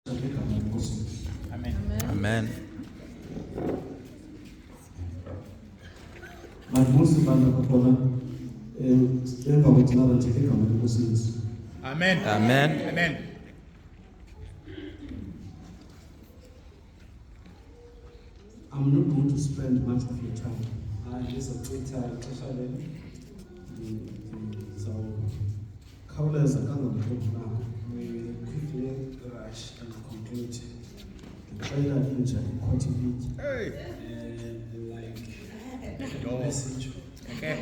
Amen. Amen. Amen. Amen. Amen. I'm not going to spend much of your time. We quickly rush and conclude the trailer injury Hey. like Yo. message. Okay.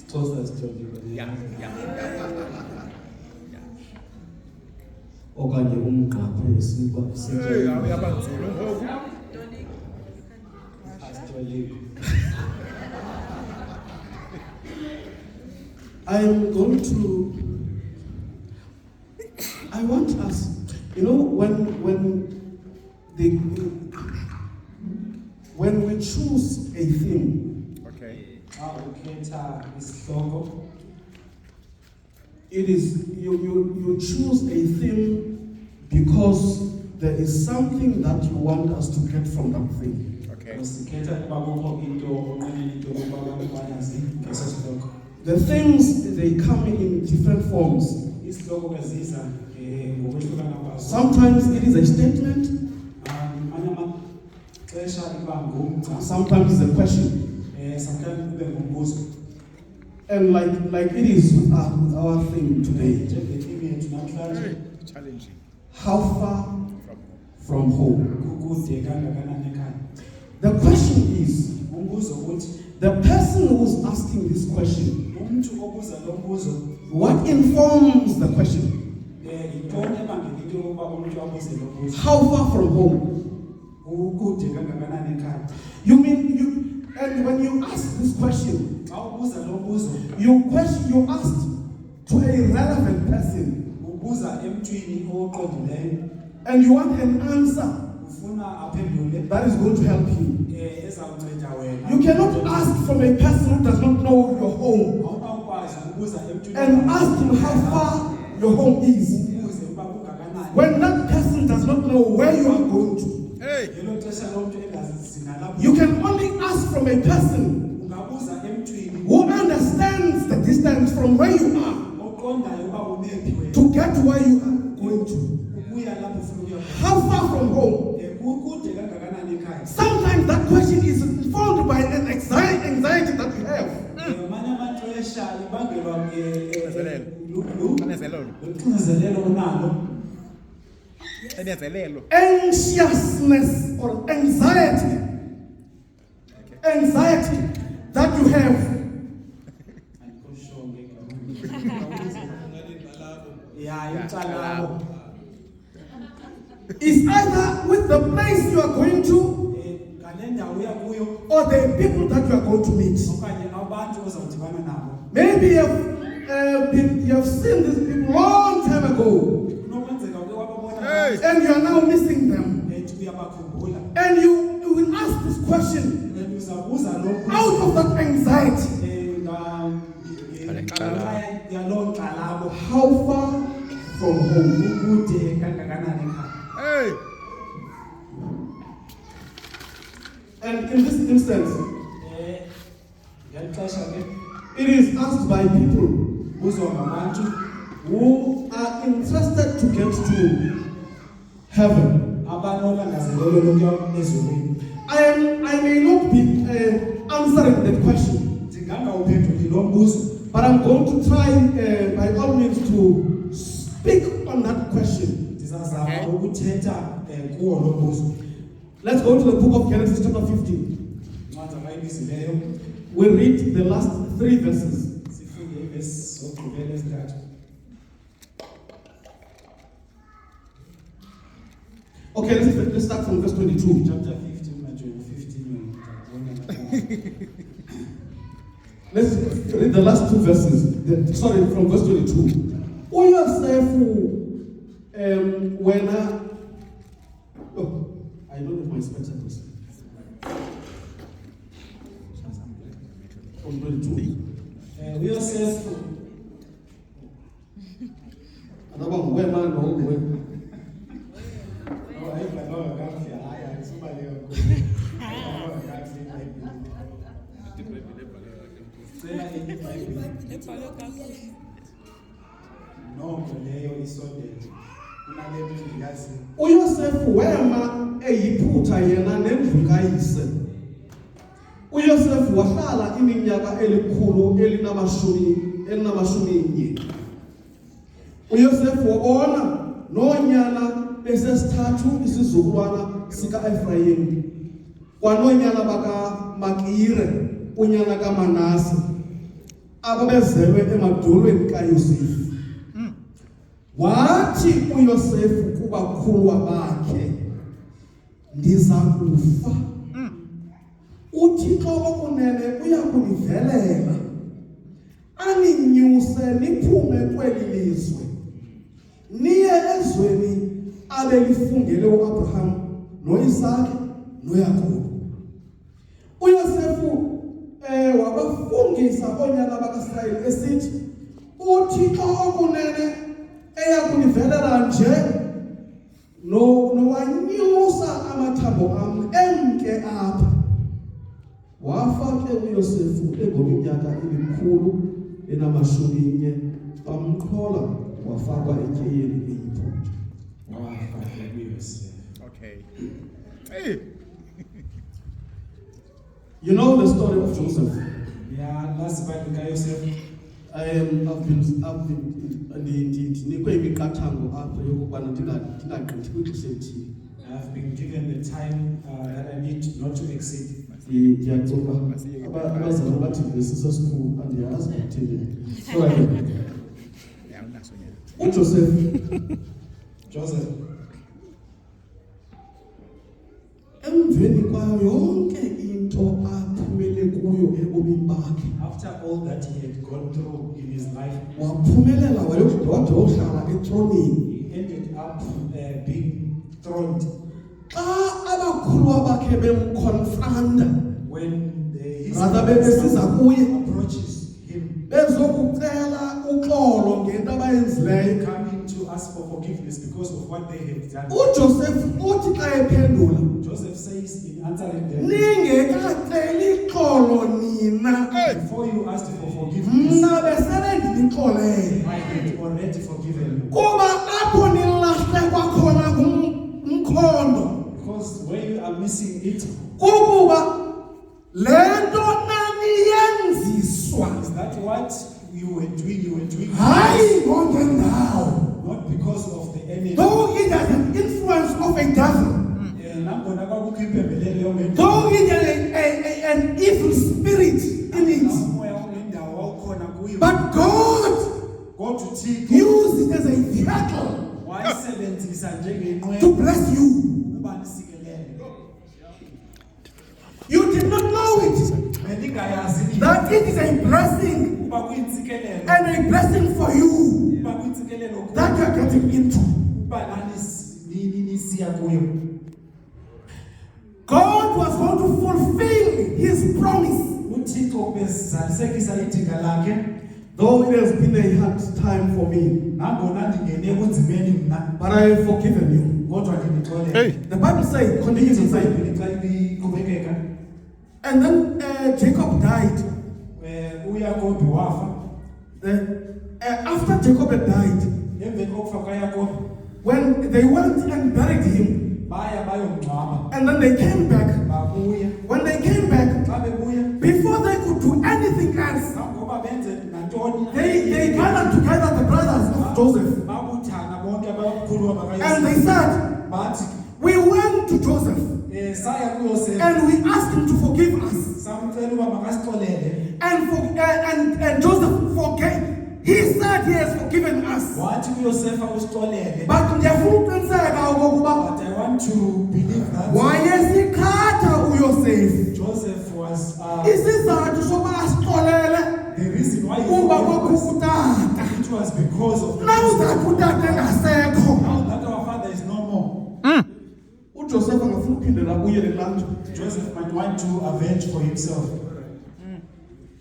Told us to you. Yeah. Okanye umgqaphe esiba Hey, uyabanzulu ngoku. I'm going to. I want us, when we choose a theme, Okay. it is you choose a theme because there is something that you want us to get from that thing. Okay. The things, they come in different forms. Sometimes it is a statement. Sometimes it's a question. And like it is with our thing today. Challenging. How far from home? The question is, the person who's asking this question, what informs the question? How far from home? You mean and when you ask this question, you ask to a relevant person, and you want an answer that is going to help you. You cannot ask from a person who does not know your home and ask him how far your home is when that person does not know where you are going to. Hey. You can only ask from a person who understands the distance from where you are to get to where you are going to. How far from home? Sometimes that question is informed by an anxiety that we have. Anxiousness or anxiety. Anxiety that you have. Is either with the place you are going to or the people that you are going to meet. Maybe you have seen these people long time ago. Hey. And you are now missing them. And you will ask this question out of that anxiety. How far from home? Hey. And in this instance, it is asked by people who are interested to get to heaven. I may not be answering that question, but I'm going to try by all means to speak on that question. Let's go to the book of Genesis chapter 15. We read the last 3 verses. Okay, let's start from verse 22. Chapter 15. Let's read the last 2 verses. From verse 22. When I don't have my spectacles. From 22. Adaba nguwe manje ngokuwe. No, ayibhaloga kahle hayi ayisibale kakhulu. Cela enye iBhayibheli noko leyo isondele kunale ndikazi. uYosefu wema eyiphutha yena nendlu kayise. uYosefu wahlala iminyaka elikhulu elinamashumi. uYosefu wabona nonyana besesithathu isizukulwana sika-Efrayimi kwanonyana bakaMakire unyana kaManase ababezelwe emadolweni kaYosefu. Wathi uYosefu kubakhulwa bakhe, ndiza kufa. uThixo okunene uyakunivelela aninyuse niphume kweli lizwe niye ezweni abelifungele uAbraham noIsaki noYakobo. uYosefu wabafungisa onyana bakaIsrayeli esithi, uThixo okunene eyakunivelela nje nowanyusa amathambo am emke apha. Wafa ke uYosefu engeminyaka elikhulu enamashumi. Bamqhola wafakwa etyeyeni eyiphutha. Wafa kuYosefu. Okay. Hey. You know the story of Joseph. Ya lasibantu kaYosefu. Ndinikwe imiqathango apha yokubana ndingagqithi kwixesha elithile. I've been given the time that I need not to exceed. Ndiyacoba abazali bathi besisesikhulu andiyazi ukuthini. uJoseph Joseph, emveni kwayo yonke into aphumele kuyo ebomini bakhe, after all that he had gone through in his life, waphumelela wade wohlala etronini. he ended up being throned. Xa abakhulwa bakhe bemkonfranta, When his rather bebesiza kuye approaches him, bezokucela uxolo ngento abayenzileyo, coming to ask for forgiveness because of what they had done, uJoseph uthi xa ephendula, Joseph says in answering them, ningekaceli xolo nina, before you asked for forgiveness, mna besele ndinixolele. I had already forgiven you. Kuba apho nilahlekwa khona ngumkhondo, Because where you are missing it, kukuba lento naniyenziswa is that what you were doing hayi ngongendawo, not because of the enemy. though it has an influence of a devil, Nangona kwakukho impembelelo yomenzi, though it has an evil spirit in it, umoya ongendawo wawukhona kuyo, but God kodwa uThixo used it as a vehicle wayisebenzisa njengenqwelo to bless you. ukuba nisikelele. You did not know it, Bendingayazi that it is a blessing ukuba kuyintsikelelo, and a blessing for you ukuba kuyintsikelelo that you are getting into. ukuba nisiya kuyo. God was going to fulfill his promise. uThixo ubezalisekisa idinga lakhe, Though it has been a hard time for me, nangona ndingene ebunzimeni mna, but I have forgiven you. kodwa ndinixolele. Hey. The Bible says, continues to say, iBhayibheli xa iqhubekeka, and then Jacob died. uYakobi wafa. After Jacob had died, Emveni kokufa kaYakobi, when they went and buried him, baya bayomngcwaba, and then they came back. babuya. When they came back, Xa bebuya, before they could do anything else, ngoba benze nantoni, they gathered together the brothers of Joseph, babuthana bonke abakhulu and they said, bathi, we went to Joseph saya kuYosefa and we asked him to forgive us. samcela uba makasixolele, And Joseph forgave. He said he has forgiven us. wathi kuYosefa usixolele. But ndiyafuna uqiniseka okokuba But I want to believe that wayesikhatha uYosefu. Joseph was Isizathu soba asixolele the reason why he kuba forgave us. kokutata. It was because of the Nawuzathi utata engasekho, now that our father is no more, uJoseph angafuna uphindela abuyele kulaa Joseph might want to avenge for himself.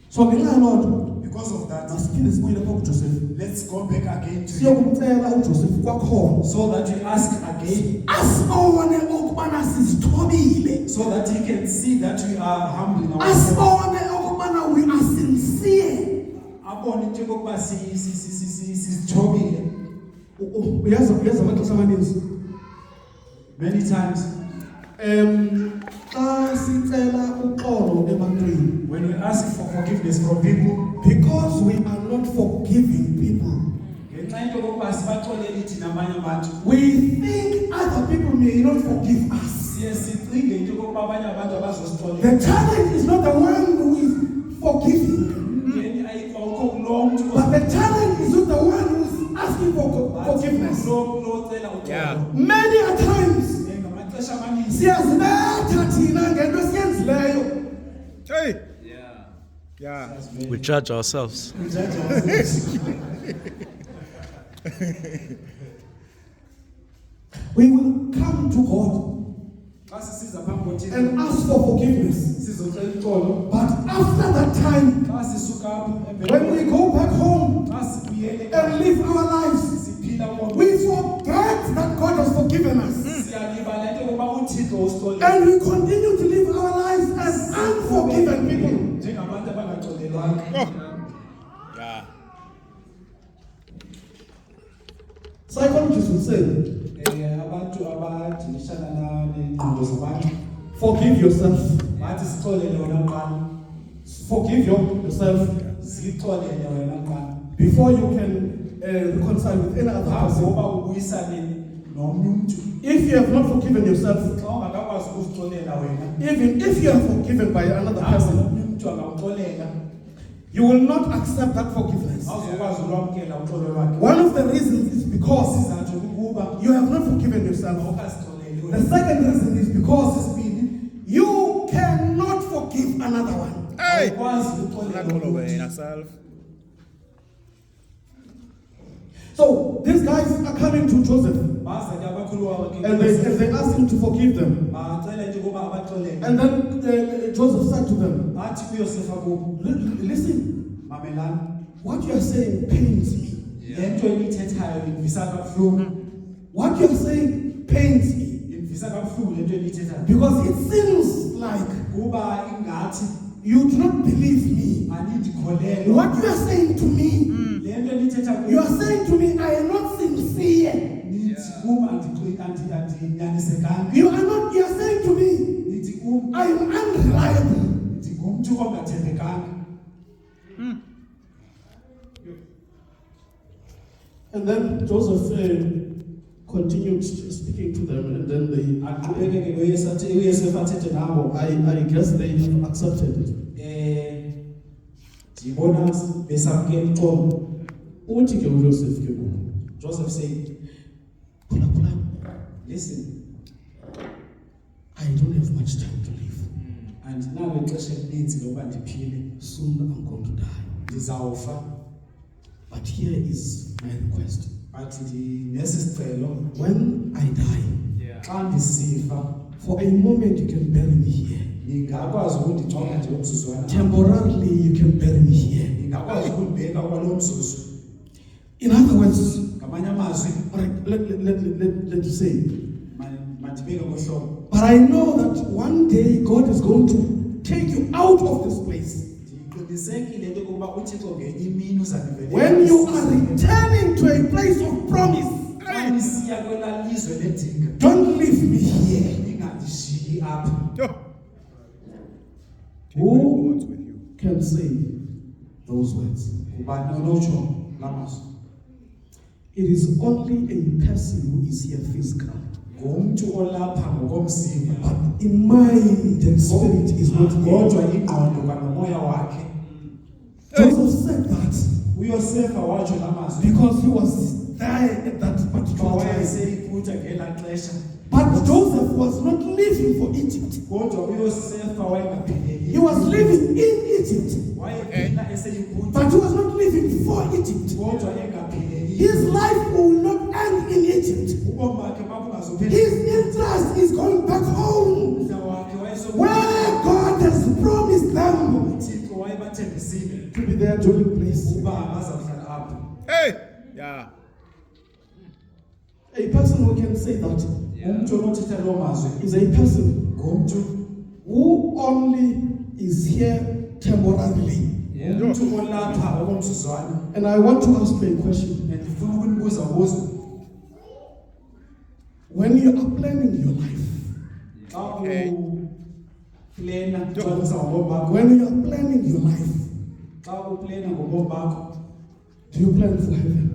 So ngenxa yaloo nto, because of that, masiphinde sibuyele phaa kuJoseph. let's go back again to him. Siyokumcela uJoseph kwakhona. So that we ask again. Asibone ukubana sizithobile. So that he can see that we are humbling ourselves. Asibone ukubana we are sincere. Abone into yokuba sizithobile. Uyazi amaxesha amaninzi. Many times. Xa sicela uxolo ebantwini. When we ask for forgiveness from people, because we are not forgiving people, we think other people may not forgive us. The challenge is not the one who is forgiving, but the challenge is not the one who is asking for forgiveness. Yeah. Many a times, siyazibetha thina ngento esiyenzileyo. Hey. Yeah. We judge ourselves. We will come to God and ask for forgiveness. But after that time, when we go back home and live our lives, we forget that God has forgiven us. And we continue to live our lives as unforgiven people. Yeah. Psychologists will say, forgive yourself. Forgive yourself before you can reconcile with any other person. If you have not forgiven yourself, even if you are forgiven by another person, you will not accept that forgiveness. One of the reasons is because you have not forgiven yourself. The second reason is because you cannot forgive another one. Hey. Not all over yourself. So these guys are coming to Joseph and they ask him to forgive them. And then Joseph said to them, listen, what you are saying pains me. What you are saying pains me. Because it seems like you do not believe me. What you are saying to me, you are saying to me, I am not sincere. You are saying to me, I am unreliable. And then Joseph continued speaking to them, and then I guess they have accepted it. Joseph said, listen, I don't have much time to live. And now soon I'm going to die. But here is my request. When I die, for a moment you can bury me here. Temporarily you can bury me here. In other words, let's say, but I know that one day God is going to take you out of this place. When you are returning to a place of promise, don't leave me here. Who can say those words? It is only a person who is here physically. But in mind and spirit is not here. Joseph said that because he was dying at that particular time. But Joseph was not living for Egypt. He was living in Egypt. But he was not living for Egypt. His life will not end in Egypt. His interest is going back home, where God has promised them to be their dwelling place. Hey! Yeah. A person who can say that is a person who only is here temporarily. And I want to ask you a question. When you are planning your life, Okay. when you are planning your life, do you plan for heaven?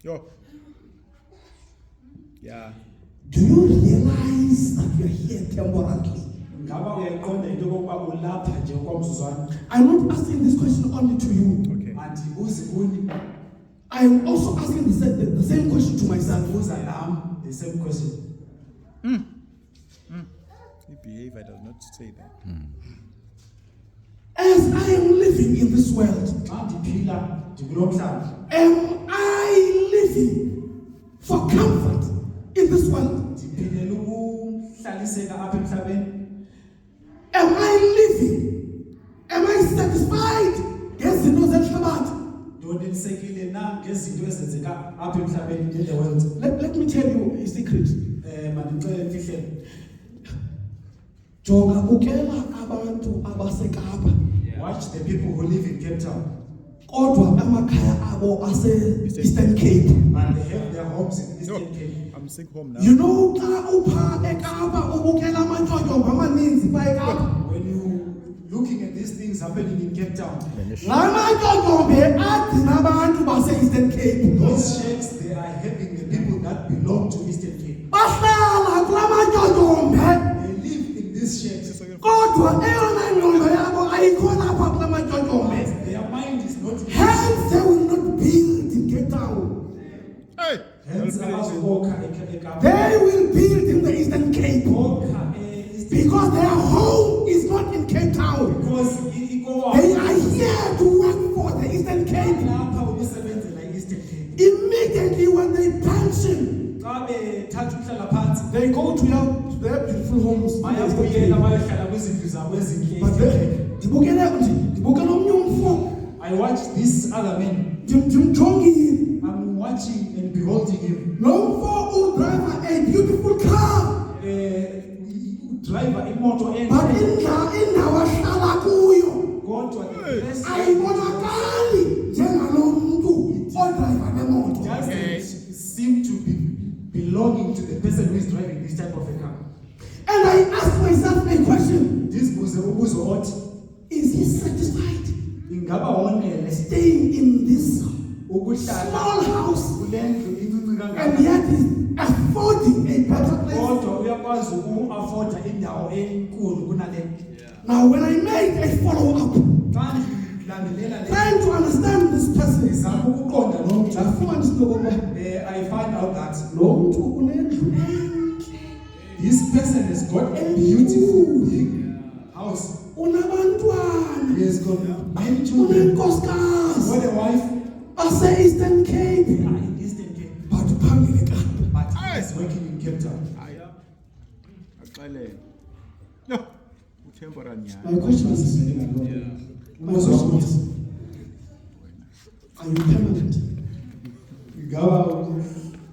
Yo. Yeah. Do you realize that you are here temporarily? I'm not asking this question only to you. Okay. I am also asking the same question to myself. The same question. The behavior does not say that. As I am living in this world, am I living for comfort in this world? Am I living? Am I satisfied? Yes, it knows that Let me tell you a secret. Watch the people who live in Cape Town. Eastern Cape. And they have their homes in Eastern Cape. I'm sick home now. You know, when you looking at these things happening in Cape Town, those shacks they are having the people that belong to Eastern Cape. They live in these shacks. Their mind is not. Hence, they will not build in Cape Town. Hey! Hence, They will build in the Eastern Cape. Because their home is not in Cape Town. They are here to work for the Eastern Cape. Immediately when they pension, they go to their beautiful homes. But I watch this other man. I'm watching and beholding him. Who drive a beautiful car. Driver in motor and But in our kuyo, ayibonakali njengalomuntu odriver nemoto. just seem to be belonging to the person who is driving this type of a car. And I ask myself a question. This was what Is he satisfied ingaba wonele staying in this small house and yet he's affording a better place? Now when I made a follow-up, trying to understand this person, I find out that this person has got a beautiful big house. He has got many children. What a wife. Eastern Cape. Eastern Cape. But he's working in Cape Town. my question is, are you permanent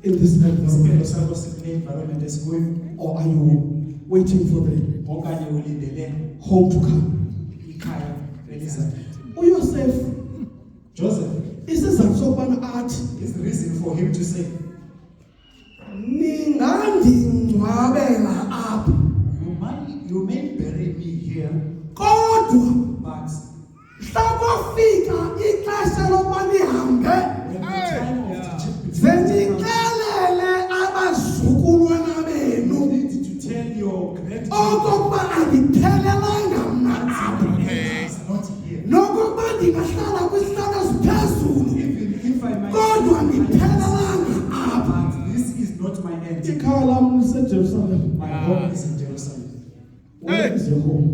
in this environment, or are you waiting for the home to come? Yourself, Joseph, is this a sopan art? is the reason for him to say, you may bury me here, but when the time of you need to tell your grandchildren it's not here. Even if I might but this is not my end. My home is in Jerusalem. Where is your home?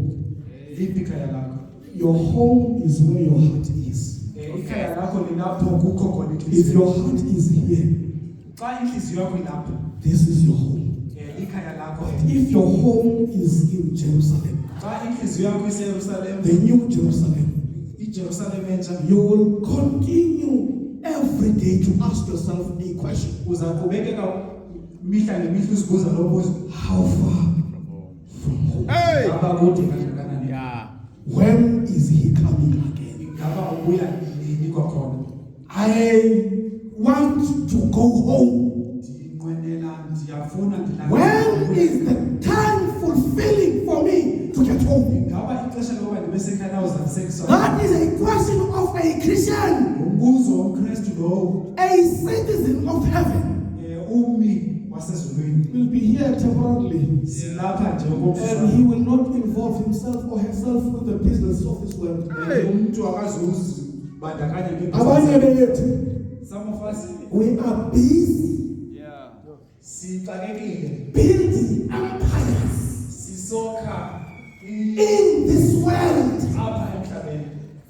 Your home is where your heart is. If your heart is here, this is your home. If your home is in Jerusalem, the new Jerusalem, you will continue every day to ask yourself a question. How far from home? Hey! Yeah. When is he coming again? I want to go home. When is the time fulfilling for me to get home? That is a question of a Christian, a citizen of heaven. Will be here temporarily, and he will not involve himself or herself with the business of this world. Some of us, we are busy building empires in this world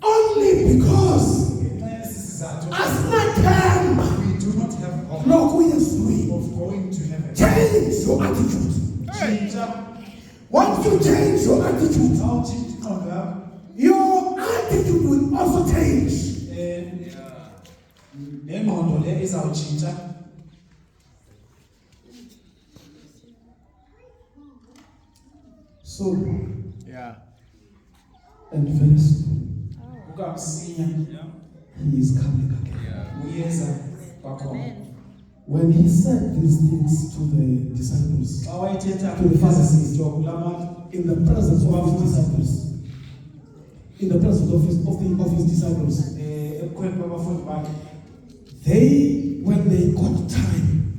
only because as not time we do not have hope of going to heaven. Change your attitude. Once you change your attitude, your attitude will also change. So, Yeah. and very soon, he is coming again. When he said these things to the disciples, to the Pharisees, in the presence of his disciples, in the presence of his disciples, they, when they got time,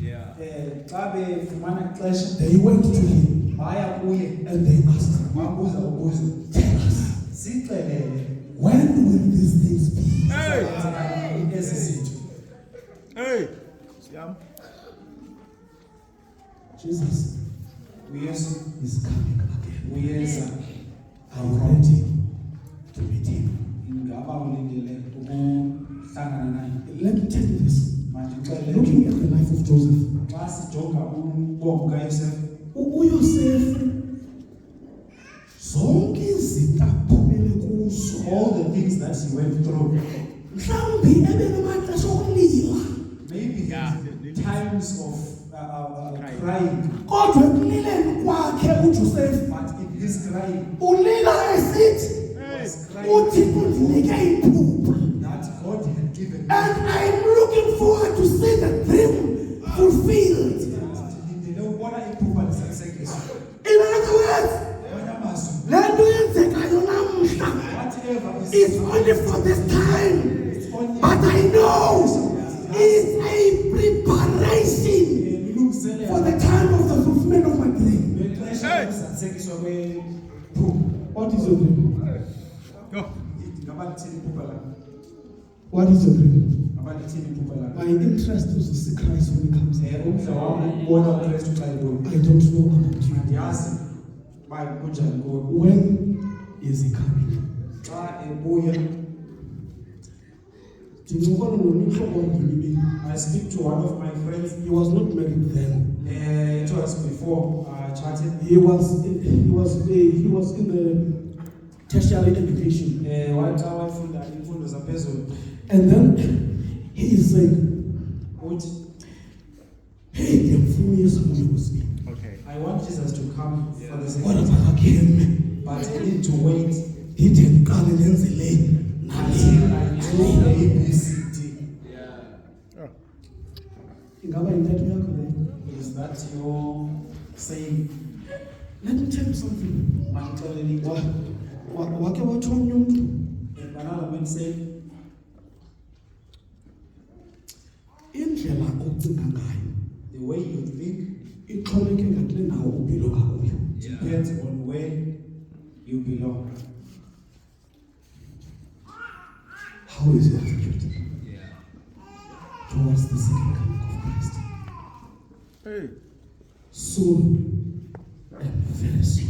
they went to him and they asked him, tell us, when will these things be? Hey! Yeah. Jesus is coming again. Are you Are ready to meet him? Let me tell you this. Looking at the life of Joseph, uYosef zonke izinto aphumele kuzo, all the things that he went through, mhlawumbi ebenamaxesha okulila, maybe times of crying, kodwa ekulileni kwakhe uJoseph but in his crying, ulila esithi uThixo undinike iphupha, that God had given and I'm looking forward to see the dream fulfilled. In other words, le nto yenzekayo namhla is only for this time, but I know it's a preparation for the time of the fulfillment of my dream. What is your dream? Go. What is your dream? My interest is to see Christ when he comes. I don't know about you. When is he coming? I speak to one of my friends. He was not married then. It was before chatting. He was in the tertiary education. And then he is like, hey, Okay. I want Jesus to come for the what second about time, again? but I need to wait He didn't come and then say, until I know A, B, C, D. Is that your saying? Let me tell you something. I'm telling you. And another man said, the way you think depends on where you belong. How is your attitude towards the second coming of Christ? Hey. Soon and very soon,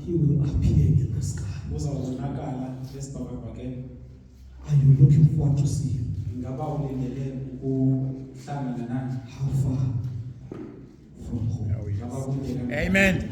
he will appear in the sky. Are you looking forward to see him? How far from home. Amen.